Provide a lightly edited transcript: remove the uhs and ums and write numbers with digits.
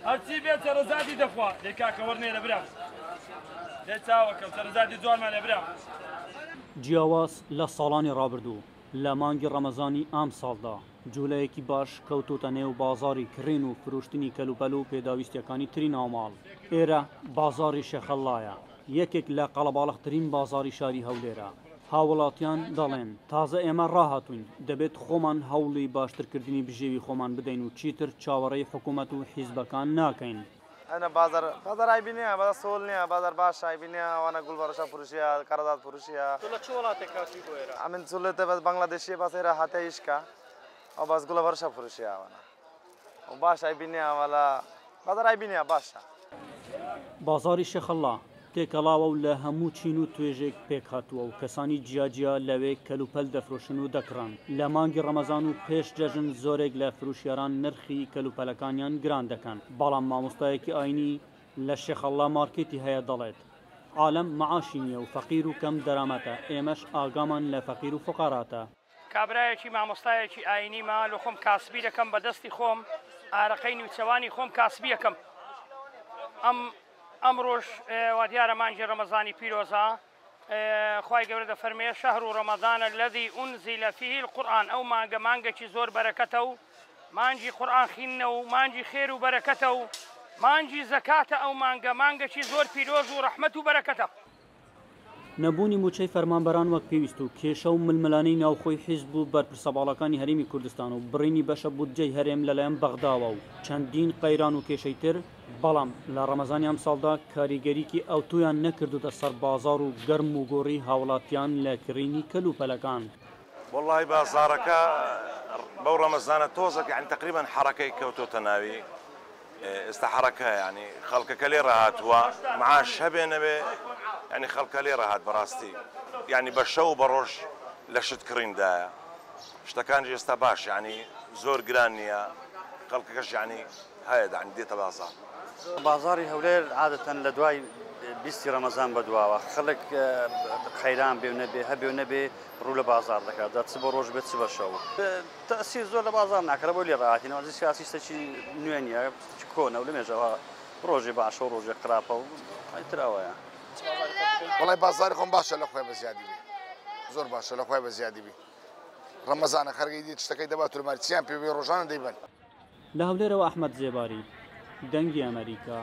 هەرچی بێت سەرەزادی دەخوا لێ کاکە وەرنێ لە برام لێ چاوەکەم سەرەزادی جوانمان لێ برام. جیاواز لە ساڵانی ڕابردوو لە مانگی ڕەمەزانی ئام ساڵدا جوولەیەکی باش کەوتوتە نێو بازاری کڕین و فروشتنی کەلوپەل و پێداویستیەکانی تری ناوماڵ. ئێرە بازاری شێخەڵایە، یەکێک لە قەڵەباڵغترین بازاری شاری هەولێرە. هاوڵاتیان دەڵێن تازە ئێمە ڕاهاتوین، دەبێت خۆمان هەوڵی باشترکردنی بژێوی خۆمان بدەین و چیتر چاوەڕێی حکوومەت و حیزبەکان ناکەین. ئەنە بازار ئایبینە بەدە سۆڵ نییە بازار باش ئایبینە ئەوانە گوڵ بەڕەشە فروشیە کارەدات فروشیە. لە چ وڵاتێک کاتی بۆ ئێرە؟ ئەمن چولێتە بەس بەنگلادێشیە باسێرە هاتە ئیشکە ئەو باز گوڵە بەرشە فروشیە ئەوانە. باش ئایبینە وەلا بازار ئایبینە باشە. بازاری شێخەڵا تێکەڵاوە و لە هەموو چین و توێژێک پێک هاتووە و کەسانی جیاجیا لەوێ کەلوپەل دەفرۆشن و دەکڕان. لە مانگی ڕەمەزان و پێش جەژن زۆرێک لە فروشیاران نرخی کەلوپەلەکانیان گران دەکەن، بەڵام مامۆستایەکی ئاینی لە شێخەڵا مارکێتی هەیە دەڵێت عالەم مەعاشی نییە و فەقیر و کەم دەرامەتە، ئێمەش ئاگامان لە فەقیر و فقاراتە. کابرایەکی مامۆستایەکی ئاینیمە لە خۆم کاسبی دەکەم بە دەستی خۆم ئارەقەی نیوچەوانی خۆم کاسبی یەکەم. ئەمڕۆژ وا دیارە مانگی ڕەمەزانی پیرۆزە خوای گەورە دەفەرمێ شەهر و ڕەمەزانە الذی ئونزیل فیه القورئان ئەو مانگە مانگێکی زۆر بەرەکەتە و مانگی قورئان خوێندنە و مانگی خێر و بەرەکەتە و مانگی زەکاتە ئەو مانگە مانگێکی زۆر پیرۆز و ڕەحمەت و بەرەکەتە. نەبوونی موچەی فەرمانبەران وەک پێویست و کێشە و ململانەی ناوخۆی حیزب و بەرپرسەباڵەکانی هەرێمی کوردستان و بڕینی بەشە بودجەی هەرێم لەلایەن بەغداوە و چەندین قەیران و کێشەی تر، بەڵام لە ڕەمەزانی ئەم ساڵدا کاریگەریکی ئەوتویان نەکردوتە سەر بازار و گەرم و گۆڕی هاوڵاتیان لە کڕینی کەلوپەلەکان. والله بازارەکە بەو ڕەمەزانە تۆزێک یعنی تقریبا حرەکەی کەوتۆتە ناوی ئێستا حرەکە یعنی خەڵکەکە لێ ڕاهاتووە معاش هەبێ نەبێ یعنی خەڵکە لێ ڕاهات بەڕاستی یعنی بە شەو بە ڕۆژ لە شت کڕیندایە شتەکانی ئێستا باش یعنی زۆر گران نییە خەڵکەکەش یعنی هەیە یعنی دێتە بازار. بازاری هەولێر عادەتەن لە دوای 20 ڕەمەزان بەدواوە خەڵک خەیران بێ و نەبێ هەبێ و نەبێ ڕوو لە بازار دەکات چ بە ڕۆژ بێت چ بە شەو تەسیر زۆر لە بازار ناکرە بۆ لێ ڕاهاتینەوە سیاسی شتێکی نوێ نییە کۆنە و لەمێژەوە ڕۆژی باشە و ڕۆژێک قراپە و تراوەیە. وڵای بازاری خۆم باشە لە خۆی بە زیادی بێ زۆر باشە لە خۆی بە زیادی بێ ڕەمەزانە خەرگی دی شتەکەی دەبات تورمارچیان پێ ڕۆژانە دەیبن. لە هەولێرەوە ئەحمەد زێباری دەنگی ئەمریکا.